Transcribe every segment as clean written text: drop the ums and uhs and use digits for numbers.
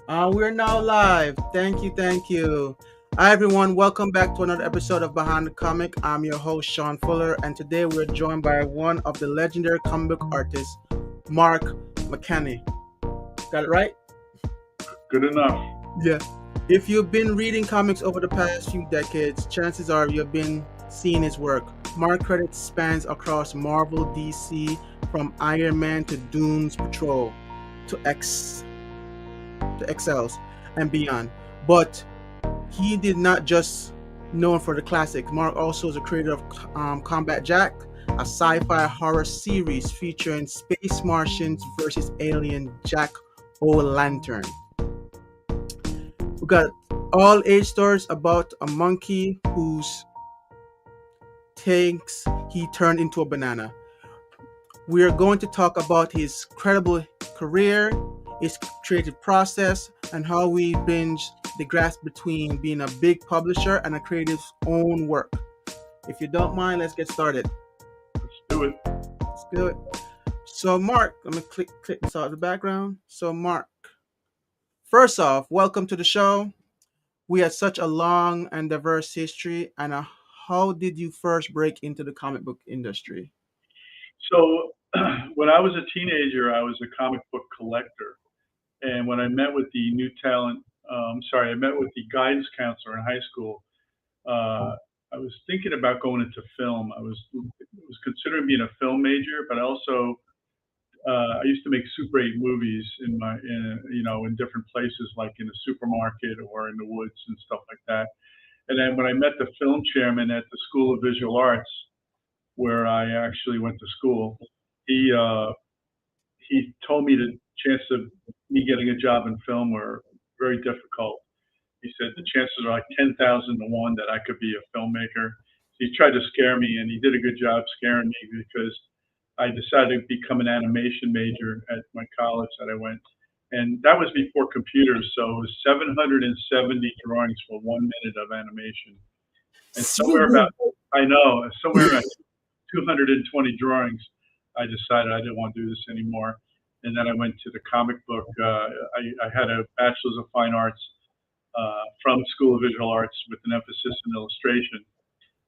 We're now live. Thank you, thank you. Hi, everyone. Welcome back to another episode of Behind the Comic. I'm your host, Sean Fuller, and today we're joined by one of the legendary comic book artists, Mark McKenna. Got it right? Good enough. Yeah. If you've been reading comics over the past few decades, chances are you've been seeing his work. Mark credit spans across Marvel, DC, from Iron Man to Doom's Patrol to Exiles and beyond. But he did not just known for the classic. Mark also is a creator of Combat Jack, a sci-fi horror series featuring space Martians versus alien Jack O'Lantern. We got all age stories about a monkey whose thinks he turned into a banana. We are going to talk about his credible career, his creative process, and how we binge the grasp between being a big publisher and a creative's own work. If you don't mind, let's get started. Let's do it. Let's do it. So, Mark, I'm gonna click this out of the background. So, Mark, first off, welcome to the show. We had such a long and diverse history, and how did you first break into the comic book industry? So, when I was a teenager, I was a comic book collector. And when I met with the new talent, I met with the guidance counselor in high school. I was thinking about going into film. I was considering being a film major, but I used to make Super 8 movies in different places, like in a supermarket or in the woods and stuff like that. And then when I met the film chairman at the School of Visual Arts, where I actually went to school, he he told me the chance of me getting a job in film were very difficult. He said the chances are like 10,000 to 1 that I could be a filmmaker. He tried to scare me, and he did a good job scaring me because I decided to become an animation major at my college that I went. And that was before computers, so it was 770 drawings for 1 minute of animation. And somewhere around 220 drawings, I decided I didn't want to do this anymore. And then I went to the comic book. I had a bachelor's of fine arts from School of Visual Arts with an emphasis in illustration.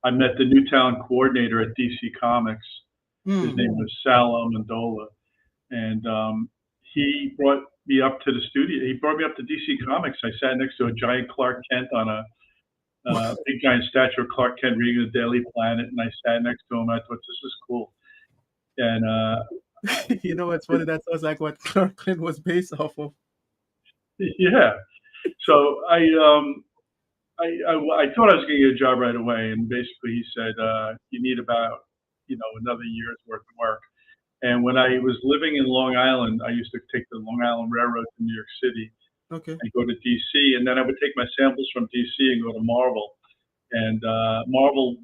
I met the new talent coordinator at DC Comics. His Hmm. name was Sal Amendola, and he brought me up to the studio. He brought me up to DC Comics. I sat next to a giant Clark Kent on a big giant statue of Clark Kent reading the Daily Planet, and I sat next to him. I thought this is cool, and You know what's funny? That sounds like what Clark Kent was based off of. yeah. So I thought I was going to get a job right away, and basically he said you need about another year's worth of work. And when I was living in Long Island, I used to take the Long Island Railroad to New York City Okay. and go to DC, and then I would take my samples from DC and go to Marvel. And Marvel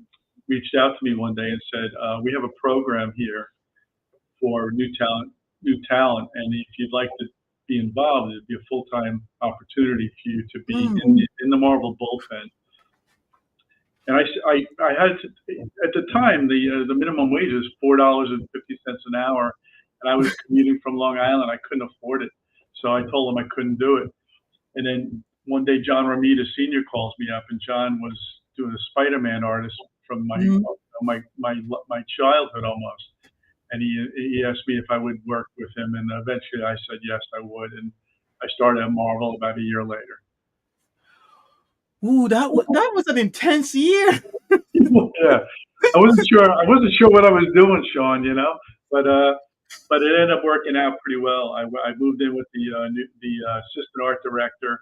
reached out to me one day and said, "We have a program here for new talent, and if you'd like to be involved, it'd be a full-time opportunity for you to be Hmm. in the Marvel bullpen." And I had to, at the time the minimum wage was $4.50 an hour, and I was commuting from Long Island. I couldn't afford it, so I told him I couldn't do it. And then one day, John Romita Sr. calls me up, and John was doing a Spider-Man artist from Hmm. my childhood almost. And he asked me if I would work with him, and eventually I said yes, I would, and I started at Marvel about a year later. Ooh, that was an intense year. Yeah, I wasn't sure what I was doing, Sean. But it ended up working out pretty well. I moved in with the assistant art director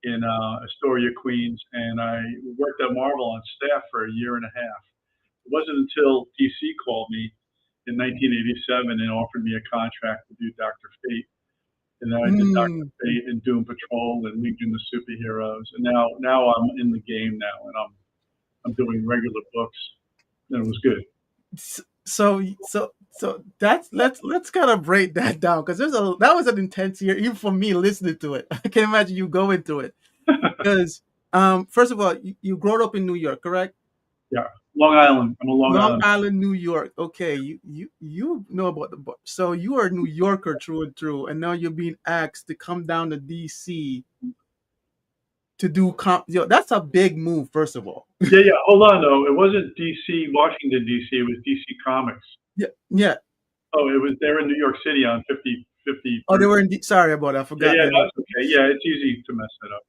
in Astoria, Queens, and I worked at Marvel on staff for a year and a half. It wasn't until DC called me in 1987 and offered me a contract to do Doctor Fate, and then I did Doctor Mm. Fate and Doom Patrol and Legion of Superheroes, and now I'm in the game now, and I'm doing regular books, and it was good. So that's let's kind of break that down because that was an intense year even for me listening to it. I can imagine you going through it because first of all you grew up in New York, correct? Yeah. Long Island. I'm a Long Long Island. Island, New York. Okay, you know about the book. So you are a New Yorker through and through, and now you're being asked to come down to DC to do comp. Yo, that's a big move, first of all. Yeah, yeah. Hold on though. It wasn't DC, Washington DC. It was DC Comics. Yeah, yeah. Oh, it was there in New York City on 50 Oh, they 30. were in. Sorry about that. I Yeah, forgot yeah, they were. that's okay. Yeah, it's easy to mess that up.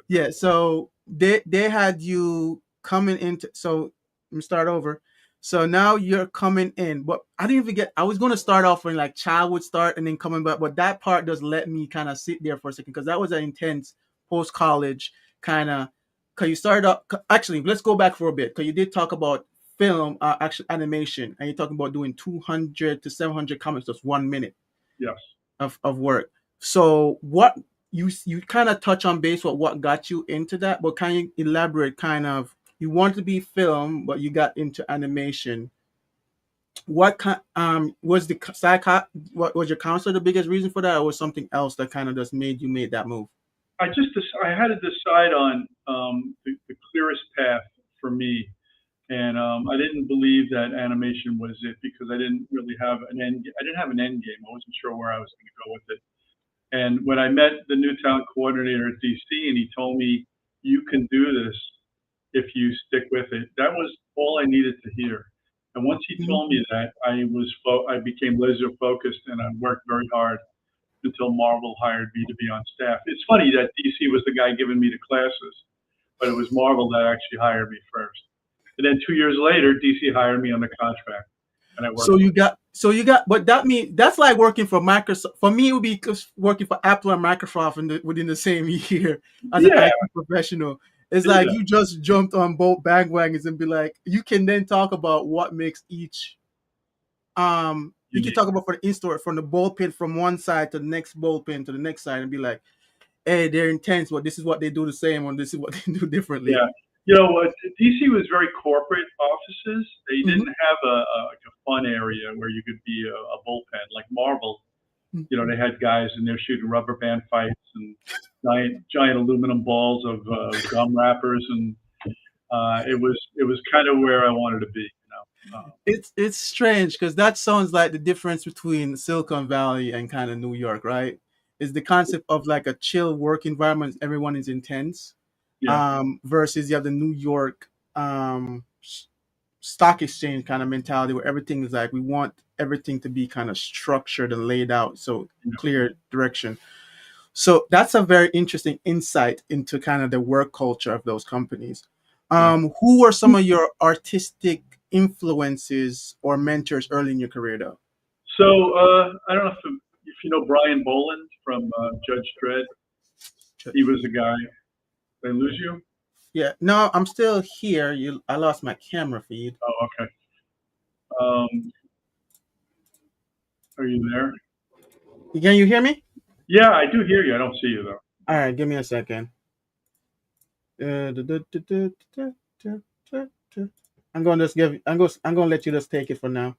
Yeah. So they had you coming into. So let me start over. So now you're coming in, but I didn't forget. I was going to start off when like child would start and then coming back, but that part does let me kind of sit there for a second because that was an intense post college kind of. Because you started up. Actually, let's go back for a bit because you did talk about film, actual animation, and you're talking about doing 200 to 700 comics just 1 minute Yes. of work. So what you kind of touch on base what got you into that, but can you elaborate kind of you want to be film, but you got into animation. What kind was the what was your counselor the biggest reason for that, or was something else that kind of just made you made that move? I had to decide on the clearest path for me, and I didn't believe that animation was it because I didn't really have an end. I didn't have an end game. I wasn't sure where I was going to go with it. And when I met the new talent coordinator at DC, and he told me, "You can do this if you stick with it." That was all I needed to hear. And once he Mhm. told me that, I became laser focused, and I worked very hard until Marvel hired me to be on staff. It's funny that DC was the guy giving me the classes, but it was Marvel that actually hired me first. And then 2 years later, DC hired me on the contract, and I worked. But that mean that's like working for Microsoft. For me, it would be working for Apple and Microsoft within the same year as an Yeah, IT professional. It's like yeah, you just jumped on both bandwagons and be like, you can then talk about what makes each. You can unique. talk about for the in-store from the bullpen from one side to the next bullpen to the next side and be like, hey, they're intense, but this is what they do the same, or this is what they do differently. Yeah. You know what? DC was very corporate offices. They Hmm. didn't have like a fun area where you could be a bullpen like Marvel. You know, they had guys in there shooting rubber band fights and giant aluminum balls of gum wrappers, and it was kind of where I wanted to be. You know, It's strange because that sounds like the difference between Silicon Valley and kind of New York, right? Is the concept of like a chill work environment, everyone is intense, yeah, versus you have the New York stock exchange kind of mentality where everything is like we want everything to be kind of structured and laid out, so you know. clear direction. So that's a very interesting insight into kind of the work culture of those companies. Yeah. Who were some of your artistic influences or mentors early in your career, though? So I don't know if you know Brian Boland from Judge Dredd. He was a guy. Did I lose you? Yeah, no, I'm still here. I lost my camera feed. Oh, okay. Um, are you there? Can you hear me? Yeah, I do hear you. I don't see you though. All right, give me a second. I'm going to just give. I'm going to let you just take it for now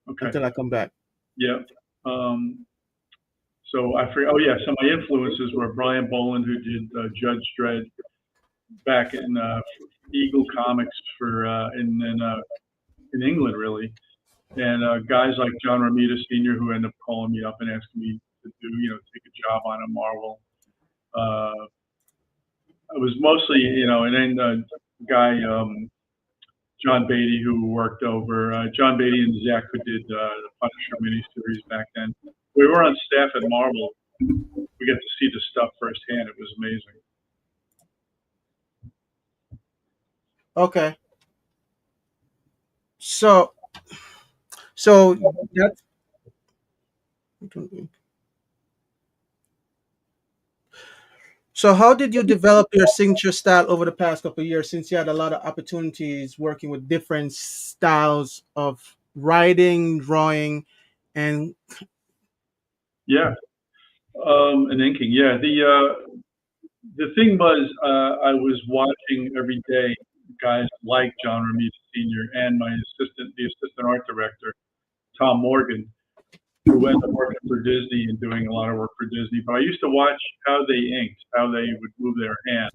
Okay. until I come back. Yeah. Um, so I forget. Oh yeah. So my influences were Brian Boland, who did Judge Dredd back in Eagle Comics for in England, really, and guys like John Romita Sr., who ended up calling me up and asking me to do, take a job on a Marvel. It was mostly, and then guy John Beatty, who worked over John Beatty and Zach, who did the Punisher miniseries back then. We were on staff at Marvel. We got to see the stuff firsthand. It was amazing. Okay, so so that's so. How did you develop your signature style over the past couple of years? Since you had a lot of opportunities working with different styles of writing, drawing, and Yeah, and inking. Yeah, the thing was, I was watching every day guys like John Romita Sr. and the assistant art director, Tom Morgan, who ended up working for Disney and doing a lot of work for Disney. But I used to watch how they inked, how they would move their hand,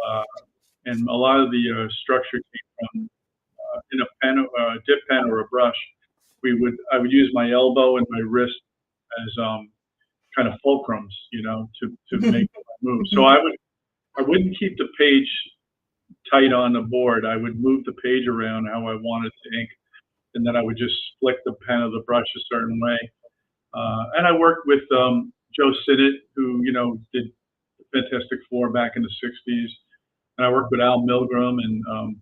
uh, and a lot of the structure came from in a pen, dip pen or a brush, I would use my elbow and my wrist as kind of fulcrums, to make my move. So I wouldn't keep the page tight on the board. I would move the page around how I wanted to ink, and then I would just flick the pen or the brush a certain way. And I worked with Joe Sinnott, who did Fantastic Four back in the '60s, and I worked with Al Milgrom and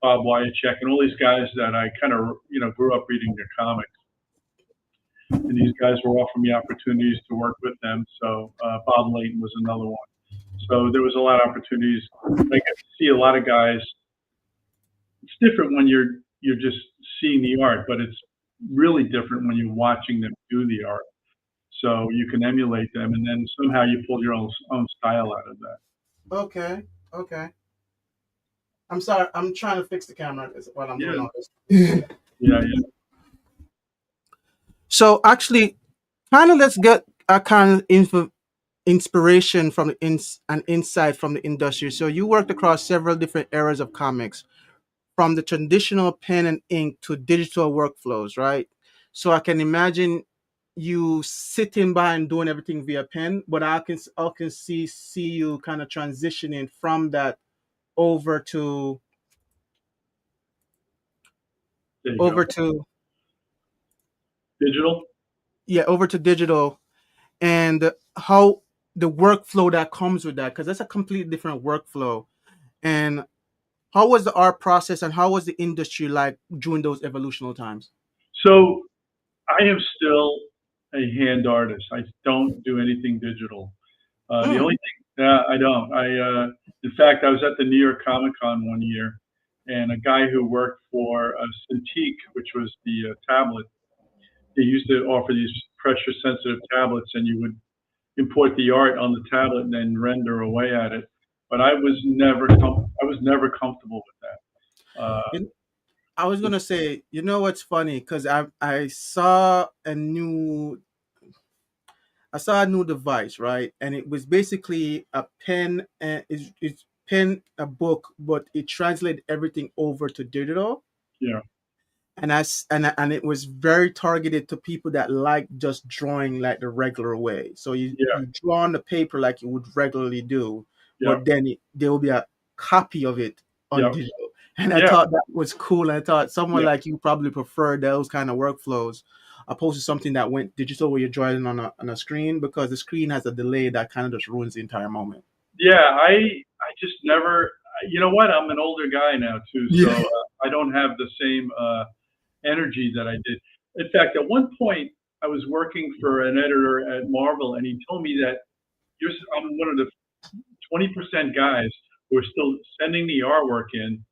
Bob Wyacek and all these guys that I kind of grew up reading their comics. And these guys were offering me opportunities to work with them. So Bob Layton was another one. So there was a lot of opportunities. I got to see a lot of guys. It's different when you're just seeing the art, but it's really different when you're watching them do the art. So you can emulate them, and then somehow you pull your own style out of that. Okay, okay. I'm sorry. I'm trying to fix the camera while I'm Yeah, doing all this. yeah, yeah. So actually, kind of let's get a kind of inspiration from and insight from the industry. So you worked across several different eras of comics, from the traditional pen and ink to digital workflows, right? So I can imagine you sitting by and doing everything via pen, but I can see you kind of transitioning from that over to There you over go. to Digital. yeah, over to digital, and how the workflow that comes with that, because that's a completely different workflow. And how was the art process, and how was the industry like during those evolutional times? So I am still a hand artist. I don't do anything digital. The Mm, only thing, I don't. In fact, I was at the New York Comic Con one year, and a guy who worked for Cintiq, which was the tablet, they used to offer these pressure sensitive tablets, and you would import the art on the tablet and then render away at it. But I was never comfortable with that. you I was gonna say, what's funny? Because I saw a new device, right? And it was basically a pen, and it's pen a book, but it translated everything over to digital. Yeah, And it was very targeted to people that like just drawing like the regular way. So you yeah, you draw on the paper like you would regularly do, yeah, but then there will be a copy of it on yeah, digital. And I yeah, thought that was cool. And I thought someone yeah. like you probably prefer those kind of workflows opposed to something that went digital where you're drawing on a screen, because the screen has a delay that kind of just ruins the entire moment. Yeah, I just never. You know what? I'm an older guy now too, so Yeah. I don't have the same energy that I did. In fact, at one point, I was working for an editor at Marvel, and he told me that I'm one of the 20% guys who are still sending the artwork in,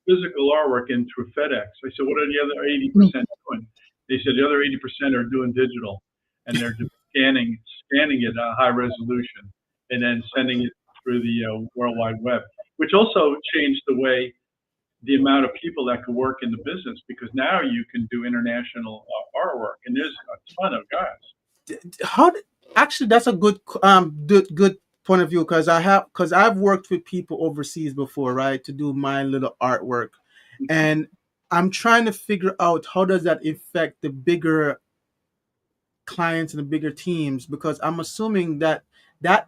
physical artwork in through FedEx. I said, what are the other 80% doing? They said the other 80% are doing digital, and they're just scanning it at high resolution, and then sending it through the World Wide Web, which also changed the amount of people that could work in the business, because now you can do international artwork, and there's a ton of guys. how did, Actually, that's a good point of view, because I've worked with people overseas before, right, to do my little artwork. And I'm trying to figure out how does that affect the bigger clients and the bigger teams, because I'm assuming that that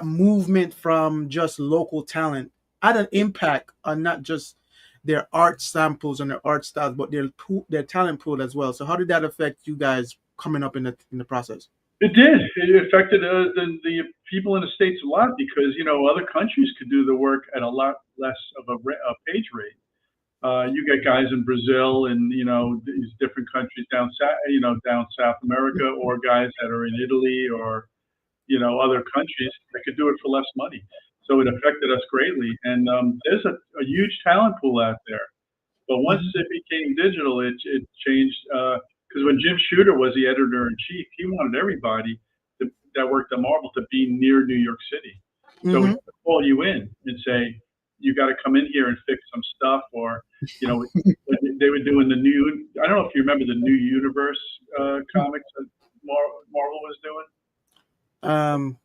movement from just local talent had an impact on not just their art samples and their art styles, but their talent pool as well. So how did that affect you guys coming up in the process? It did. It affected the people in the states a lot, because other countries could do the work at a lot less of a page rate. You get guys in Brazil and these different countries down South America, or guys that are in Italy or other countries that could do it for less money. So it affected us greatly. And there's a huge talent pool out there. But once Mhm. it became digital, it changed. Because when Jim Shooter was the editor in chief, he wanted everybody that worked at Marvel to be near New York City. So he Mhm. would call you in and say, "You got to come in here and fix some stuff," or what they were doing the new. I don't know if you remember the New Universe comics that Marvel was doing.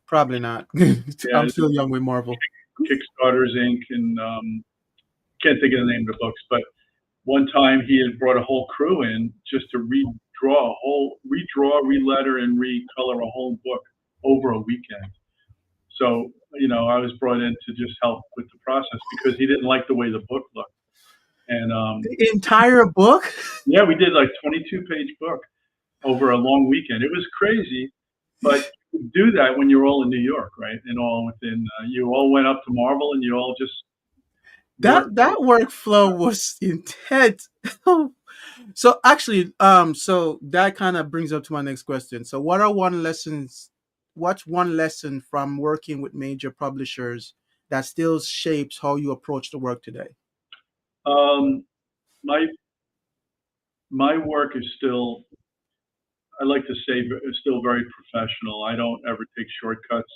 Probably not. Yeah, I'm still young with Marvel. Kickstarters Inc. and can't think of the name of the books, but one time he had brought a whole crew in just to redraw, reletter, and recolor a whole book over a weekend. So, I was brought in to just help with the process because he didn't like the way the book looked. And The entire book? yeah, we did like 22-page book over a long weekend. It was crazy, but you do that when you're all in New York, right? And all within, you all went up to Marvel and you all just worked. That workflow was intense. So actually, so that kind of brings up to my next question. So what's one lesson from working with major publishers that still shapes how you approach the work today? Um, my my work is still, I like to say, is still very professional. I don't ever take shortcuts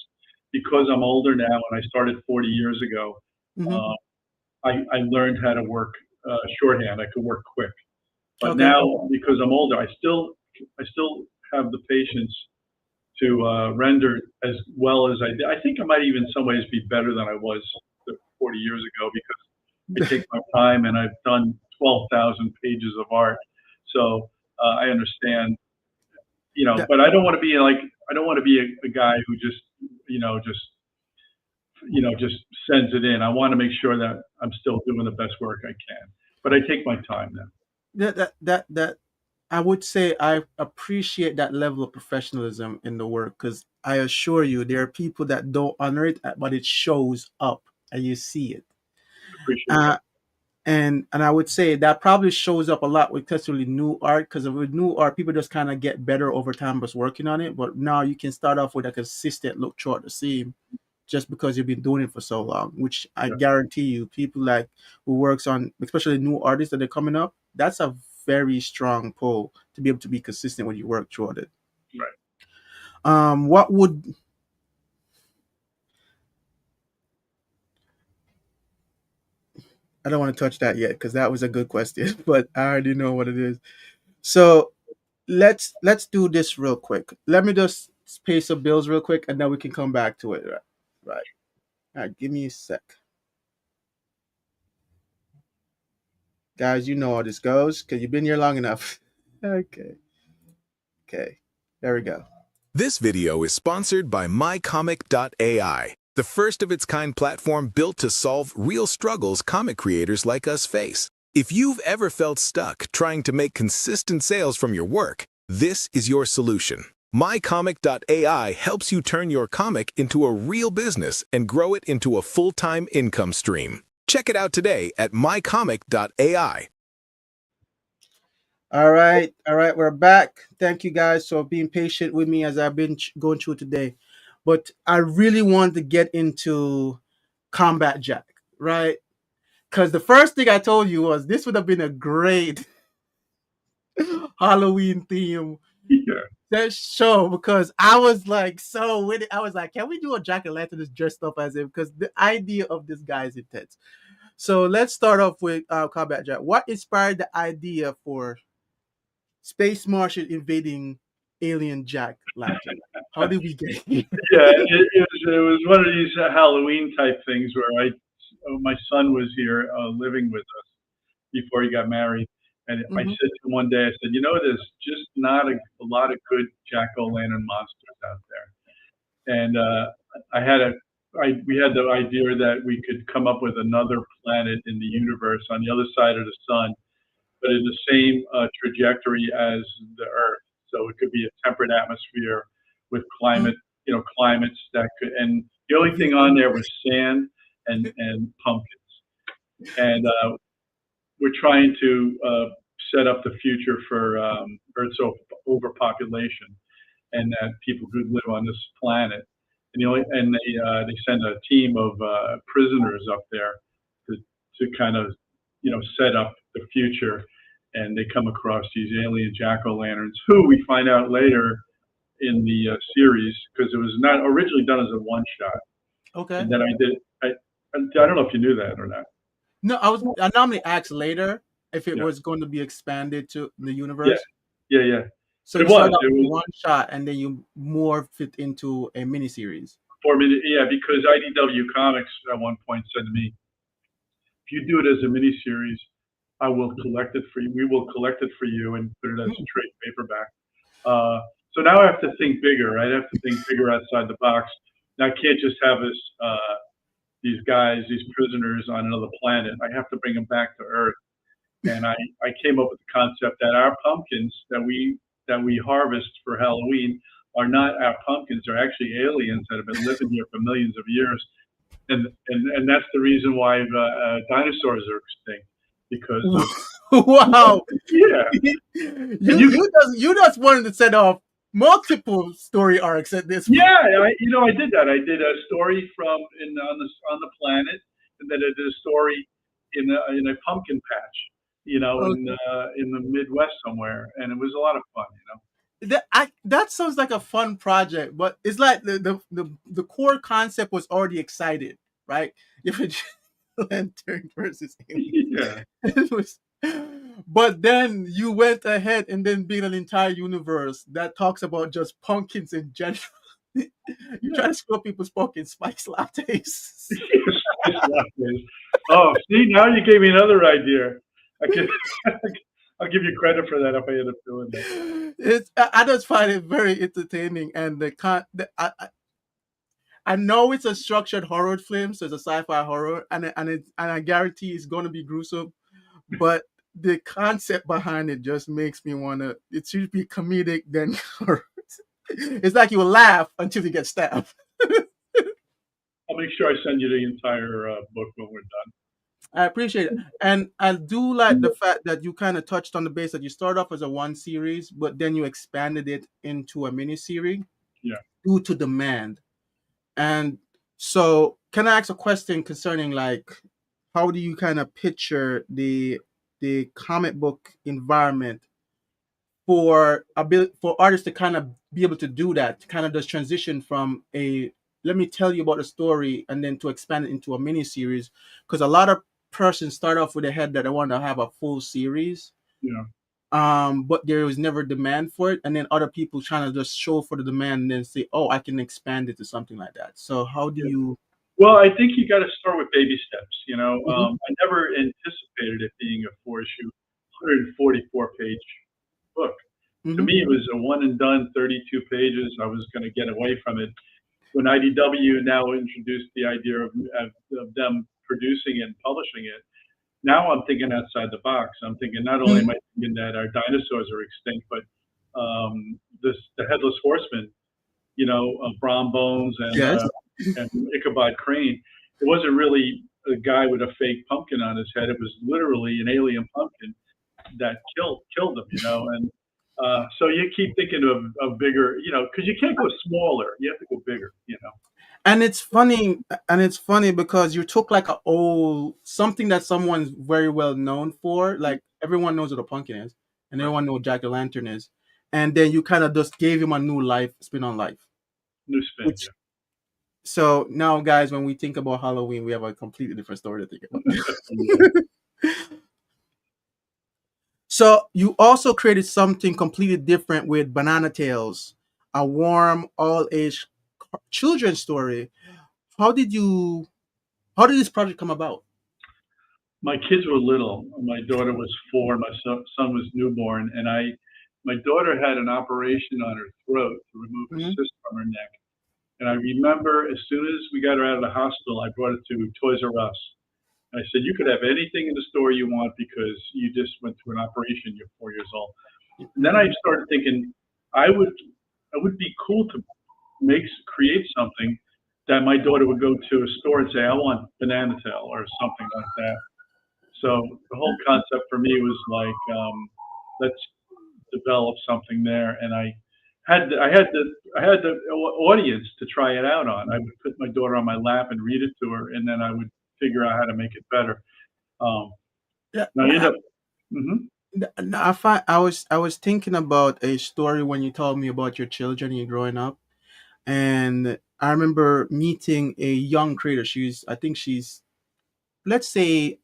because I'm older now and I started 40 years ago. Hmm. Uh, I learned how to work shorthand. I could work quick, but Okay. now because I'm older, I still have the patience to render as well as I did. I think I might even in some ways be better than I was 40 years ago because I take my time and I've done 12,000 pages of art. So I understand, That, but I don't want to be like, I don't want to be a guy who just, you know, just, just sends it in. I want to make sure that I'm still doing the best work I can, but I take my time now. that I would say I appreciate that level of professionalism in the work because I assure you there are people that don't honor it, but it shows up and you see it. Appreciate Uh, that. and I would say that probably shows up a lot with especially new art because with new art people just kind of get better over time just working on it. But now you can start off with a consistent look throughout the seam just because you've been doing it for so long, which I Yeah, guarantee you, people like who works on, especially new artists that are coming up, that's a very strong pull to be able to be consistent when you work throughout it. right. What would I don't want to touch that yet because that was a good question, but I already know what it is. So let's do this real quick. Let me just pay some bills real quick, and then we can come back to it. Right, right. All right. Give me a sec, guys. You know how this goes because you've been here long enough. Okay. Okay. There we go. This video is sponsored by mycomic.ai, the first of its kind platform built to solve real struggles comic creators like us face. If you've ever felt stuck trying to make consistent sales from your work, this is your solution. MyComic.ai helps you turn your comic into a real business and grow it into a full-time income stream. Check it out today at mycomic.ai. All right. All right. We're back. Thank you guys for being patient with me as I've been going through today. But I really wanted to get into Combat Jack, right? Because the first thing I told you was this would have been a great Halloween theme Yeah, that show because I was like so with it. I was like, can we do a Jack o' Lantern that's dressed up as him? Because the idea of this guy is intense. So let's start off with Combat Jack. What inspired the idea for Space Martian invading alien Jack Lantern? How did we get here? yeah. It was one of these Halloween type things where my son was here living with us before he got married. And I Hmm. said to him one day, I said, there's just not a lot of good jack o' lantern monsters out there. And we had the idea that we could come up with another planet in the universe on the other side of the sun, but in the same trajectory as the Earth. So it could be a temperate atmosphere with climates that could, and the only thing on there was sand and pumpkins. And we're trying to set up the future for Earth's overpopulation, and that people could live on this planet. And they send a team of prisoners up there to kind of set up the future. And they come across these alien jack o' lanterns, who we find out later in the series, because it was not originally done as a one shot, Okay. and then I don't know if you knew that or not. No, I normally ask later if it Yeah, was going to be expanded to the yeah, universe. yeah. So It you was. start off It with was one shot and then you morph it into a miniseries. 4 minutes. Yeah, because IDW Comics at one point said to me, if you do it as a mini series, I will collect it for you. We will collect it for you and put it as a trade paperback. Uh, so now I have to think bigger. Right? I have to think bigger outside the box. Now I can't just have this these guys, these prisoners on another planet. I have to bring them back to Earth. And I came up with the concept that our pumpkins that we harvest for Halloween are not our pumpkins. They're actually aliens that have been living here for millions of years. And that's the reason why dinosaurs are extinct because of Wow. yeah. And You just wanted to set off multiple story arcs at this point. yeah, I did that. I did a story from in on the planet, and then I did a story in a pumpkin patch, in the Midwest somewhere, and it was a lot of fun. That sounds like a fun project, but it's like the core concept was already excited, right? If it's lantern versus alien. Yeah, It was, but then you went ahead and then built an entire universe that talks about just pumpkins in general. You try yeah. to screw up people's pumpkin spice lattes. Spice lattes. Oh, see, now you gave me another idea. I can, I'll give you credit for that if I end up doing that. I just find it very entertaining, and I know it's a structured horror film, so it's a sci-fi horror, and I guarantee it's going to be gruesome. But the concept behind it just makes me want to. It should be comedic, then horror. It's like you will laugh until you get stabbed. I'll make sure I send you the entire book when we're done. I appreciate it, and I do like the fact that you kind of touched on the base that you start off as a one series, but then you expanded it into a mini series Yeah. due to demand. And so, can I ask a question concerning like how do you kind of picture the comic book environment for artists to kind of be able to do that, to kind of just transition from a let me tell you about the story and then to expand it into a mini series because a lot of persons start off with a head that they want to have a full series, Yeah. but there was never demand for it, and then other people trying to just show for the demand and then say, "Oh, I can expand it to something like that." So, how do Yeah. you? Well, I think you got to start with baby steps. Mhm, I never anticipated it being a four-issue, 144-page book. To mhm, me, it was a one and done, 32 pages. I was going to get away from it. When IDW now introduced the idea of them producing it and publishing it, now I'm thinking outside the box. I'm thinking not only am mhm. I thinking that our dinosaurs are extinct, but the headless horseman, Brom Bones Yes. and Ichabod Crane. It wasn't really a guy with a fake pumpkin on his head. It was literally an alien pumpkin that killed him. And so you keep thinking of bigger, because you can't go smaller. You have to go bigger. And it's funny because you took like a old something that someone's very well known for, like everyone knows what a pumpkin is, and Right. everyone knows what Jack o' Lantern is, and then you kind of just gave him a new life, spin on life. New spin. Which so now, guys, when we think about Halloween, we have a completely different story to think about. Yeah. So you also created something completely different with Banana Tales, a warm, all-age children's story. How did you? How did this project come about? My kids were little. My daughter was 4. My son was newborn, and my daughter had an operation on her throat to remove a Mhm. cyst from her neck. And I remember as soon as we got her out of the hospital, I brought her to Toys R Us. And I said, "You could have anything in the store you want because you just went through an operation. You're 4 years old." And then I Mhm. started thinking, I would be cool to create something that my daughter would go to a store and say, "I want Banana Tail" or something like that. So the whole concept for me was like, let's develop something there, and I had the audience to try it out on. I would put my daughter on my lap and read it to her, and then I would figure out how to make it better. Um, Yeah, and I end up, hmm I was thinking about a story when you told me about your children and you growing up, and I remember meeting a young creator. I think she's, let's say,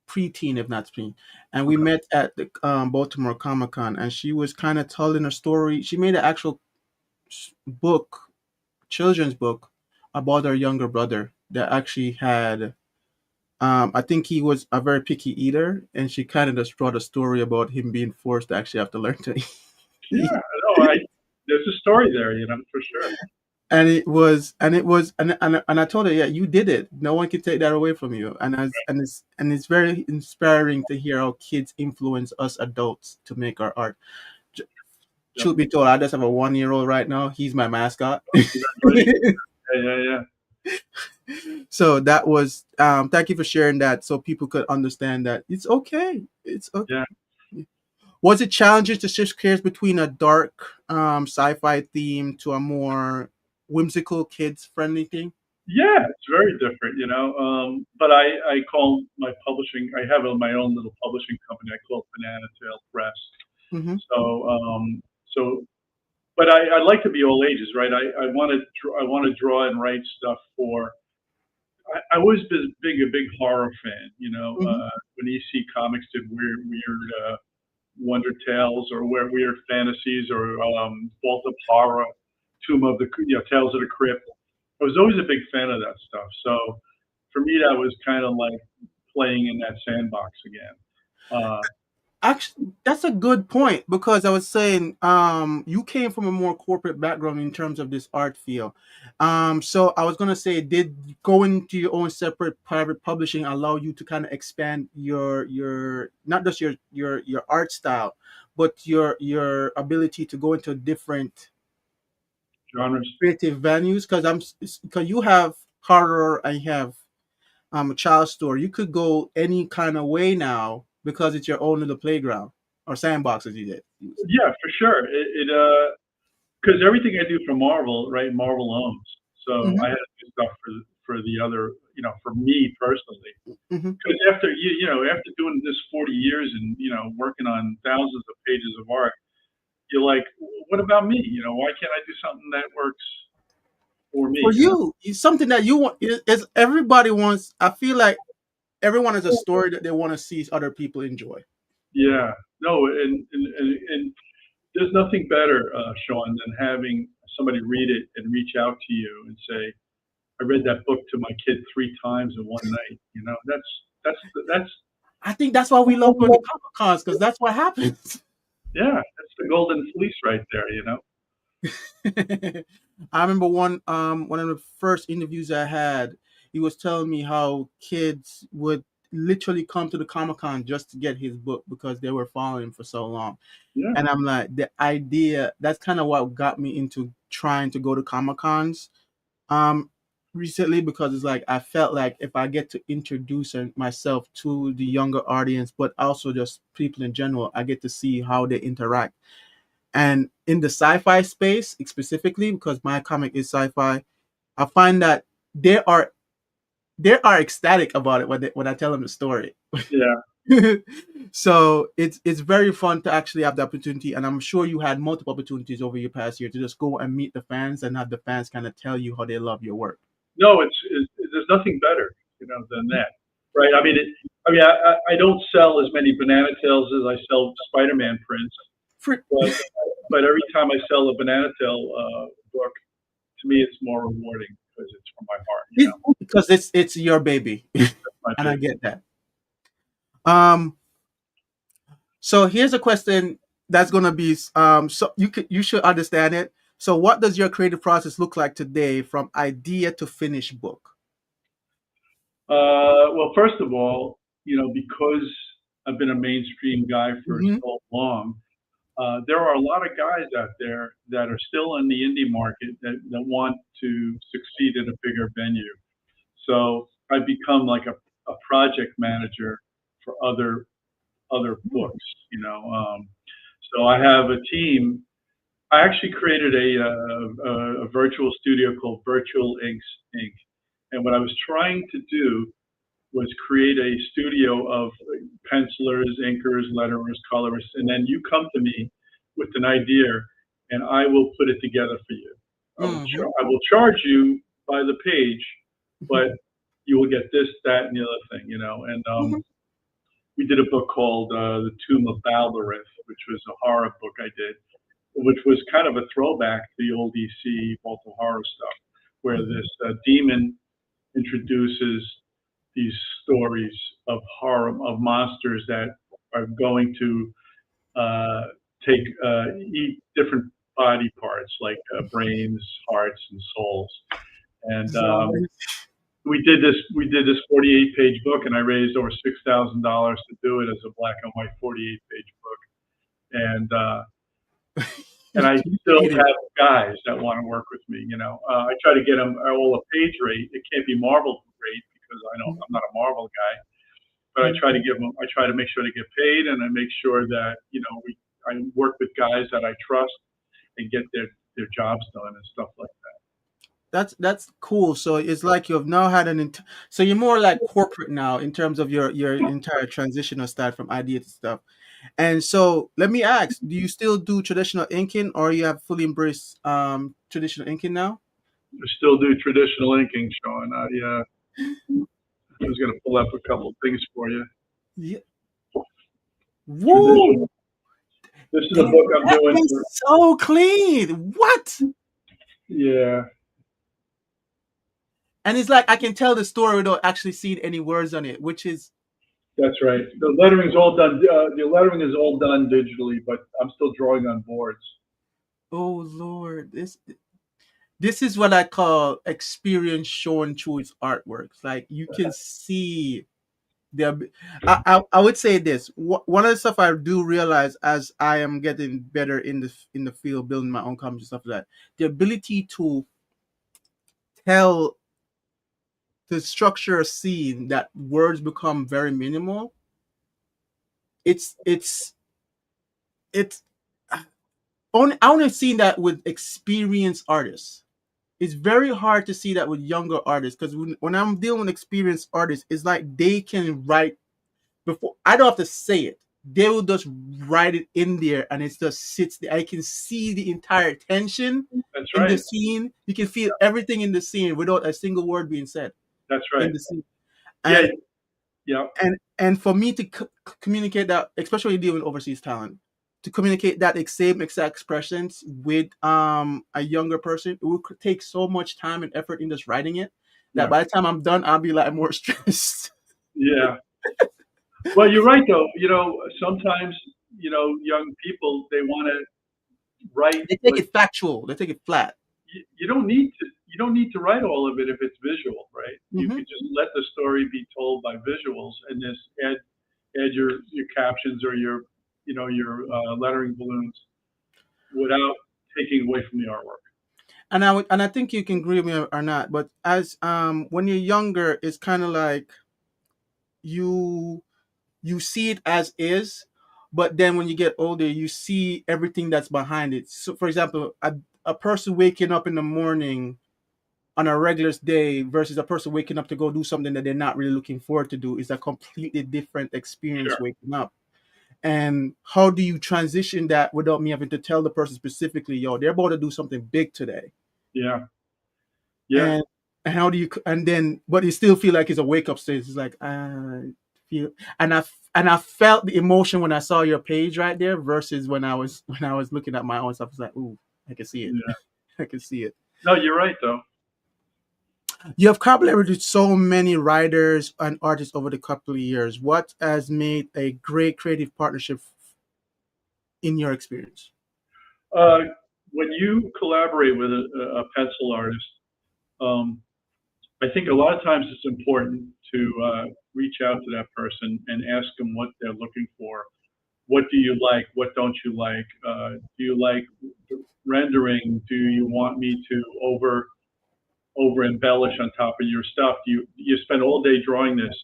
preteen, if not teen, and we okay, met at the Baltimore Comic Con, and she was kind of telling a story. She made an actual book, children's book, about her younger brother that actually had I think he was a very picky eater, and she kind of just wrote a story about him being forced to actually have to learn to eat. Yeah, no, I there's a story there, for sure. And I told her, yeah, you did it. No one can take that away from you. And it's very inspiring to hear how kids influence us adults to make our art. J- Yep. Truth be told, I just have a 1-year-old right now. He's my mascot. Congratulations. Yeah, yeah, yeah. So that was thank you for sharing that, so people could understand that it's okay. It's okay. Yeah. Was it challenging to shift gears between a dark sci-fi theme to a more whimsical, kids-friendly theme? Yeah, it's very different, But I call my publishing. I have my own little publishing company. I call it Banana Tail Press. Hmm. So, so, but I like to be all ages, right? I want to draw and write stuff for. I was a big horror fan, Hmm. when EC Comics did weird Wonder Tales or weird fantasies or Vault of Horror, Tomb of the Tales of the Crypt. I was always a big fan of that stuff. So for me, that was kind of like playing in that sandbox again. Uh, Actually, that's a good point because I was saying you came from a more corporate background in terms of this art field. So I was gonna say, did going to your own separate private publishing allow you to kind of expand your not just your art style, but your ability to go into different Genres. creative venues? Because you have horror and you have a child store. You could go any kind of way now because it's your own little playground or sandbox, as you did. Yeah, for sure. Because everything I do for Marvel, right? Marvel owns. So Hmm. I had to do stuff for the other, for me personally. Hmm. Because after doing this 40 years and working on thousands of pages of art, you're like, what about me? Why can't I do something that works for me? For you, it's something that you want. Is everybody wants. I feel like everyone has a story that they want to see other people enjoy. Yeah. No, and there's nothing better, Sean, than having somebody read it and reach out to you and say, "I read that book to my kid 3 times in one night." That's I think that's why we love going to Comic Cons because that's what happens. yeah, that's the golden fleece right there. I remember one of the first interviews I had. He was telling me how kids would literally come to the Comic Con just to get his book because they were following him for so long. Yeah, And I'm like, the idea that's kind of what got me into trying to go to Comic Cons um recently, because it's like I felt like if I get to introduce myself to the younger audience, but also just people in general, I get to see how they interact. And in the sci-fi space specifically, because my comic is sci-fi, I find that they are they are ecstatic about it when I tell them the story. yeah. So it's very fun to actually have the opportunity, and I'm sure you had multiple opportunities over your past year to just go and meet the fans and have the fans kind of tell you how they love your work. No, there's nothing better, than that, right? I don't sell as many Banana Tails as I sell Spider-Man prints, For, but every time I sell a Banana Tail book, to me it's more rewarding because it's from my heart. because it's your baby, That's my and I baby. get that. Um, so here's a question that's gonna be so you should understand it. So what does your creative process look like today from idea to finished book? Well, first of all, because I've been a mainstream guy for Hmm. so long, there are a lot of guys out there that are still in the indie market that want to succeed at a bigger venue. So I've become like a project manager for other books. So I have a team. I actually created a virtual studio called Virtual Inks Inc. And what I was trying to do was create a studio of pencilers, inkers, letterers, colorists, and then you come to me with an idea, and I will put it together for you. Hmm. I will charge you by the page, but you will get this, that, and the other thing. And Hmm. we did a book called The Tomb of Baldereth, which was a horror book I did, which was kind of a throwback to the old DC Vault of Horror stuff, where this demon introduces these stories of horror, of monsters that are going to uh, take eat different body parts like brains, hearts, and souls. And So, we did this 48 page book, and I raised over $6,000 to do it as a black and white 48 page book. And I you still made it. have guys that want to work with me. I try to get them all a page rate. It can't be Marvel rate because I know I'm not a Marvel guy, but I try to give them. I try to make sure they get paid, and I make sure that I work with guys that I trust and get their jobs done and stuff like that. That's cool. So it's like you've now had so you're more like corporate now in terms of your entire transitional style from idea to stuff. And so let me ask, do you still do traditional inking or you have fully embraced traditional inking now? I still do traditional inking, Sean. I was going to pull up a couple of things for you. Yeah. Woo! Traditional. This is a Damn, book I'm that doing is for. so clean. What? Yeah, And it's like I can tell the story without actually seeing any words on it, which is that's right. The lettering's all done. The lettering is all done digitally, but I'm still drawing on boards. oh Lord, this is what I call experience shown through its artworks. Like you can see the. I would say this. One of the stuff I do realize as I am getting better in the field, building my own comics and stuff like that, the ability to tell to structure a scene that words become very minimal. It's I only seen that with experienced artists. It's very hard to see that with younger artists because when I'm dealing with experienced artists, it's like they can write before I don't have to say it. They will just write it in there and it just sits there. I can see the entire tension That's in the right. scene. You can feel everything in the scene without a single word being said That's in right. the scene. Yeah, And yeah, and for me to communicate that, especially when you're dealing with overseas talent, to communicate that same exact expressions with a younger person, it would take so much time and effort in just writing it that yeah, by the time I'm done, I'll be like more stressed. yeah. Well, you're right though. Sometimes young people they want to write, They take but it factual. They take it flat. you don't need to. You don't need to write all of it if it's visual, right? You Hmm. could just let the story be told by visuals, and just add your captions or your lettering balloons without taking away from the artwork. And I think you can agree with me or not, but as when you're younger, it's kind of like you you see it as is, but then when you get older, you see everything that's behind it. So, for example, a person waking up in the morning on a regular day versus a person waking up to go do something that they're not really looking forward to do is a completely different experience Sure. waking up. And how do you transition that without me having to tell the person specifically, yo, they're about to do something big today? Yeah. Yeah. And how do you and then but you still feel like it's a wake up stage. It's like I feel and I felt the emotion when I saw your page right there versus when I was looking at my own stuff. It's like, ooh, I can see it. Yeah. I can see it. No, you're right though. You have collaborated with so many writers and artists over the couple of years. What has made a great creative partnership in your experience? Uh, when you collaborate with a pencil artist, um, I think a lot of times it's important to reach out to that person and ask them what they're looking for. What do you like? What don't you like? Do you like rendering? Do you want me to over embellish on top of your stuff? Do you spend all day drawing this?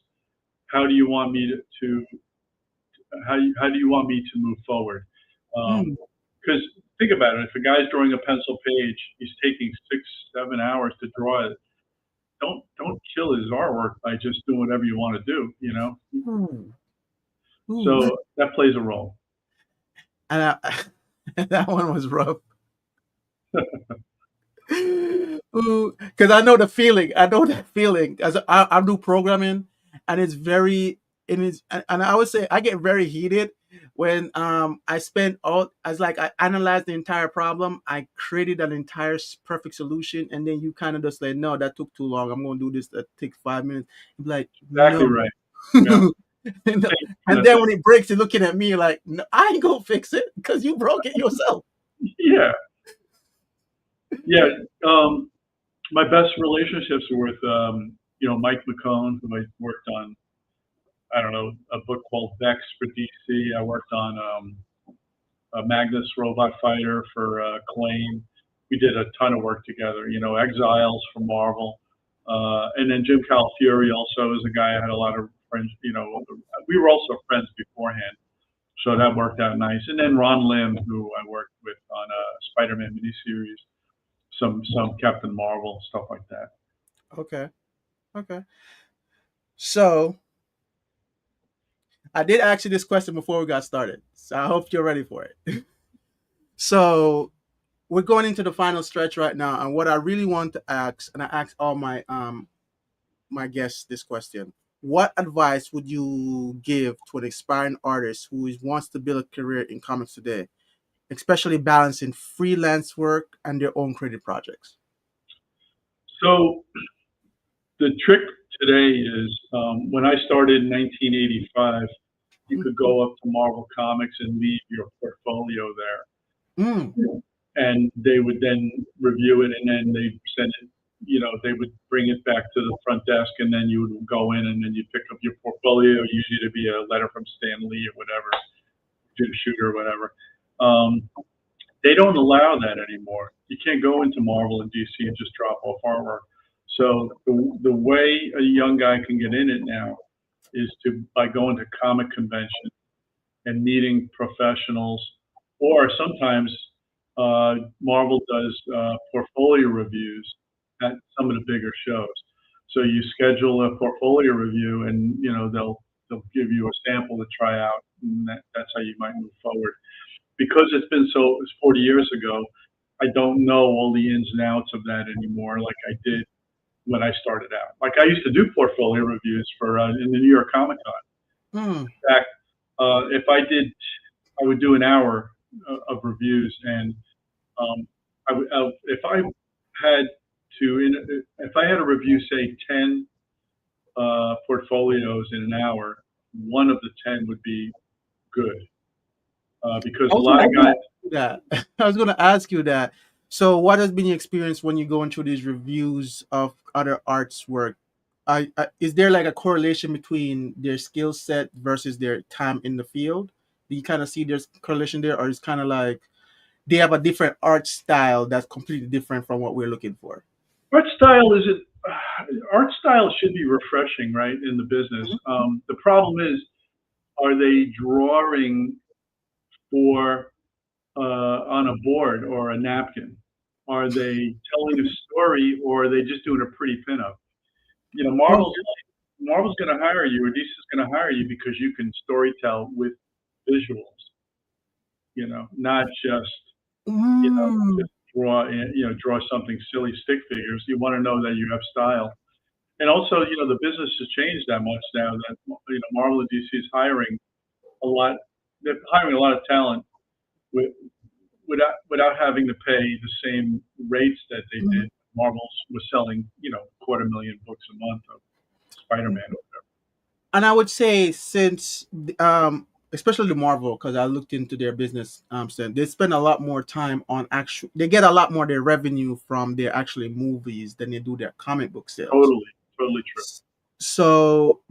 How do you want me to how do you want me to move forward? Mm. Because think about it, if a guy's drawing a pencil page, he's taking 6, 7 hours to draw it. Don't kill his artwork by just doing whatever you want to do. Ooh. Ooh. So that plays a role. And that one was rough. Because I know the feeling. I know that feeling. As I do programming, and it's very, and I would say I get very heated when I spent all as like I analyzed the entire problem, I created an entire perfect solution, and then you kind of just like, no, that took too long. I'm gonna do this. That take 5 minutes. You'd be like, Exactly no. right. Yeah. and Same kind and of then thing. when it breaks, you're looking at me like, no, I ain't gonna fix it because you broke it yourself. Yeah. Yeah. Um, my best relationships were with, Mike McKenna, who I worked on, I don't know, a book called Vex for DC. I worked on a Magnus robot fighter for Claim. We did a ton of work together, Exiles for Marvel. And then Jim Calafiore also is a guy I had a lot of friends, we were also friends beforehand. So that worked out nice. And then Ron Lim, who I worked with on a Spider-Man miniseries, some Captain Marvel, stuff like that. Okay. Okay. So I did ask you this question before we got started. So I hope you're ready for it. So we're going into the final stretch right now, and what I really want to ask, and I ask all my guests this question: what advice would you give to an aspiring artist wants to build a career in comics today, especially balancing freelance work and their own creative projects? So the trick today is when I started in 1985, you could go up to Marvel Comics and leave your portfolio there. Mm. And they would then review it, and then they send it. They would bring it back to the front desk, and then you would go in, and then you pick up your portfolio. Usually, to be a letter from Stan Lee or whatever, Jim Shooter or whatever. They don't allow that anymore. You can't go into Marvel and DC and just drop off artwork. So the way a young guy can get in it now is by going to comic conventions and meeting professionals, or sometimes Marvel does portfolio reviews at some of the bigger shows. So you schedule a portfolio review, and they'll give you a sample to try out, and that's how you might move forward. Because it's 40 years ago, I don't know all the ins and outs of that anymore, like I did when I started out. Like I used to do portfolio reviews for in the New York Comic Con. Mm. In fact, if I would do an hour of reviews, and if I had if I had to review, say, 10 portfolios in an hour, one of the 10 would be good, because I a was lot going of guys. that. I was going to ask you that. So, what has been your experience when you're going through these reviews of other arts work? Is there like a correlation between their skill set versus their time in the field? Do you kind of see there's correlation there, or it's kind of like they have a different art style that's completely different from what we're looking for? Art style isn't. Art style should be refreshing, right, in the business. The problem is, are they drawing for on a board or a napkin? Are they telling a story, or are they just doing a pretty pinup? Oh, Marvel's going to hire you, or DC's going to hire you because you can storytell with visuals. Not just mm, just draw something silly, stick figures. You want to know that you have style. And also, the business has changed that much now that Marvel and DC is hiring a lot. They're hiring a lot of talent with, without having to pay the same rates that they mm. did. Marvel was selling 250,000 books a month of Spider-Man. And I would say since especially the Marvel, because I looked into their business, so they spend a lot more time on actual. They get a lot more their revenue from their actually movies than they do their comic book sales. Totally, totally true. So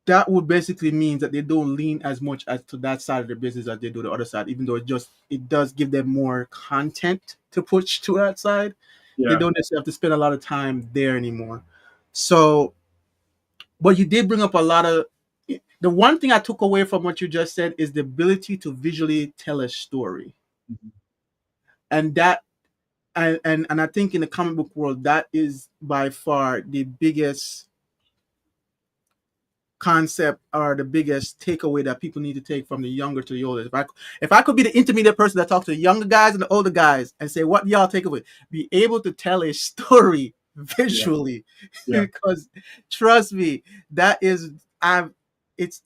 that would basically mean that they don't lean as much as to that side of the business as they do the other side, even though it does give them more content to push to that side. They Yeah. don't necessarily have to spend a lot of time there anymore. So, but you did bring up a lot of the one thing I took away from what you just said is the ability to visually tell a story. Mhm. And that and I think in the comic book world that is by far the biggest concept or the biggest takeaway that people need to take from the younger to the older. If I could be the intermediate person that talks to the younger guys and the older guys and say, what y'all take away? Be able to tell a story Yeah. visually. Yeah. Because trust me, that is I've it's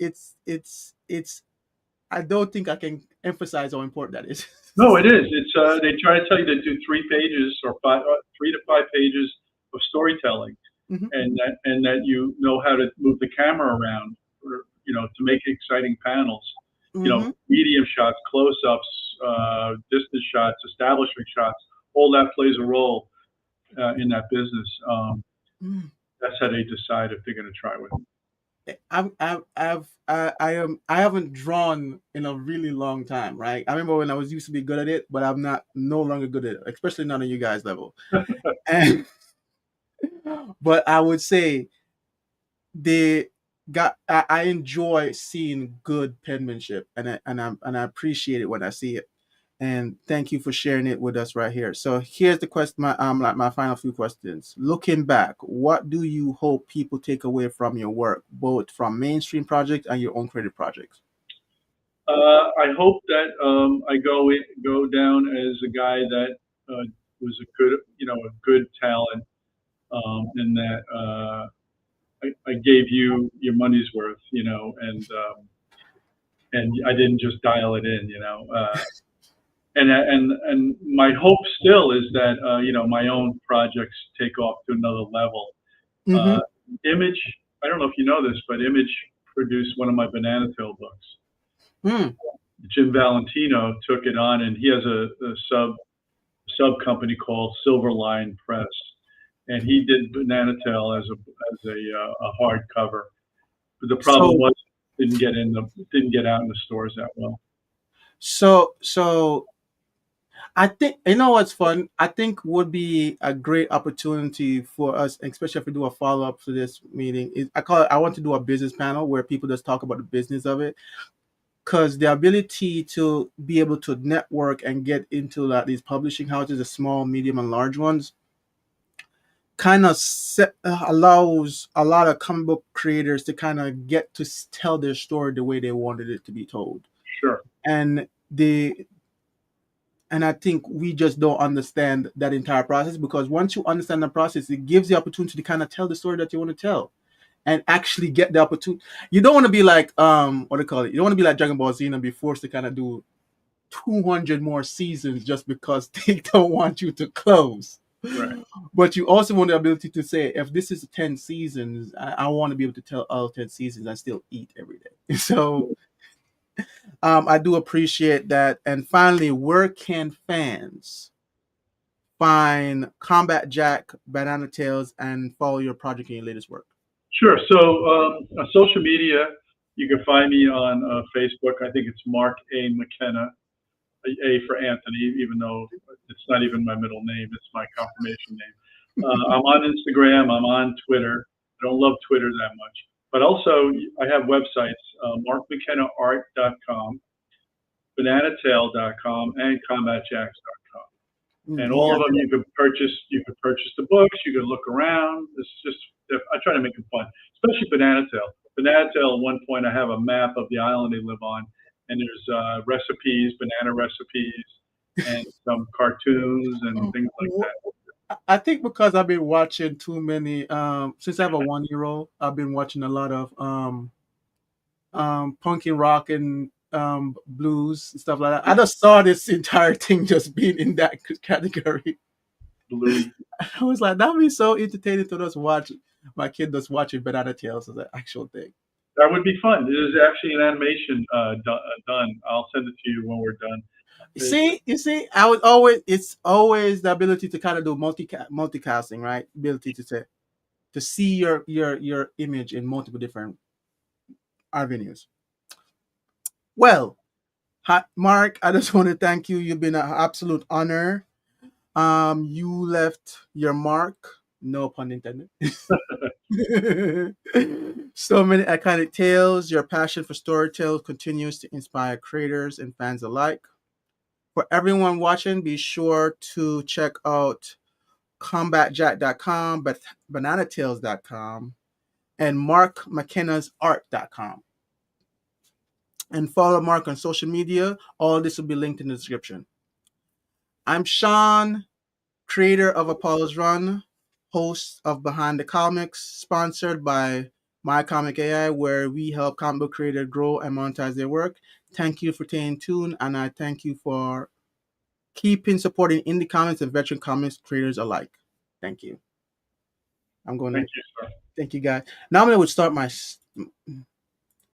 I don't think I can emphasize how important that is. No, it is. It's they try to tell you to do 3 pages or 3 to 5 pages of storytelling, Hmm. and that you know how to move the camera around, or to make exciting panels. Hmm. Medium shots, close-ups, distance shots, establishing shots. All that plays a role in that business. That's how they decide if they're going to try with it. I haven't drawn in a really long time, right? I remember when I was used to be good at it, but I'm not no longer good at it, especially not on you guys level. And but I would say they I enjoy seeing good penmanship, and I appreciate it when I see it. And thank you for sharing it with us right here. So here's the question, my final few questions. Looking back, what do you hope people take away from your work, both from mainstream projects and your own creative projects? I hope that I go down as a guy that was a good talent, and that I gave you your money's worth, and I didn't just dial it in, and my hope still is that my own projects take off to another level. Uh, Mm-hmm. Image, I don't know if you know this, but Image produced one of my Banana Tail books. Mm. Jim Valentino took it on, and he has a sub company called Silverline Press, and he did Banana Tail as a hardcover. But the problem So was didn't get out in the stores that well. so I think you know what's fun. I think would be a great opportunity for us, especially if we do a follow up to this meeting. Is I call it. I want to do a business panel where people just talk about the business of it, because the ability to be able to network and get into like these publishing houses, the small, medium, and large ones, kind of allows a lot of comic book creators to kind of get to tell their story the way they wanted it to be told. Sure, And the and I think we just don't understand that entire process, because once you understand the process, it gives the opportunity to kind of tell the story that you want to tell and actually get the opportunity. You don't want to be like what do you call it? You don't want to be like Dragon Ball Z and be forced to kind of do 200 more seasons just because they don't want you to close. right. But you also want the ability to say, if this is 10 seasons, I want to be able to tell all 10 seasons and still eat every day. So I do appreciate that. And finally, where can fans find Combat Jack, Banana Tales, and follow your project and your latest work? Sure. So social media, you can find me on Facebook. I think it's Mark A. McKenna, A for Anthony, even though it's not even my middle name. It's my confirmation name. I'm on Instagram. I'm on Twitter. I don't love Twitter that much. But also, I have websites, markmckennaart.com, bananatail.com, and combatjacks.com. And all Yeah. of them you could purchase. You could purchase the books. You could look around. It's just I try to make it fun, especially Banana Tail. Banana Tail. At one point, I have a map of the island they live on, and there's recipes, banana recipes, and some cartoons and things like that. I think because I've been watching too many since I have a 1 year old, I've been watching a lot of punk and rock and blues and stuff like that. I just saw this entire thing just being in that category. Bluey. I was like, that'd be so entertaining to just watch my kid just watching Banana Tales as an actual thing. That would be fun. It is actually an animation done. I'll send it to you when we're done. You see, I was always it's always the ability to kind of do multicasting, right? Ability to see your image in multiple different avenues. Well, Mark, I just want to thank you. You've been an absolute honor. You left your mark, no pun intended. So many iconic tales. Your passion for storytelling continues to inspire creators and fans alike. For everyone watching, be sure to check out combatjack.com, bananatails.com, and markmckenna's.art.com. And follow Mark on social media. All this will be linked in the description. I'm Sean, creator of Apollo's Run, host of Behind the Comics, sponsored by My Comic AI, where we help comic book creators grow and monetize their work. Thank you for staying tuned, and I thank you for keeping supporting indie comics and veteran comics creators alike. Thank you. I'm going to Thank you, sir. thank you guys. Now I'm going to start my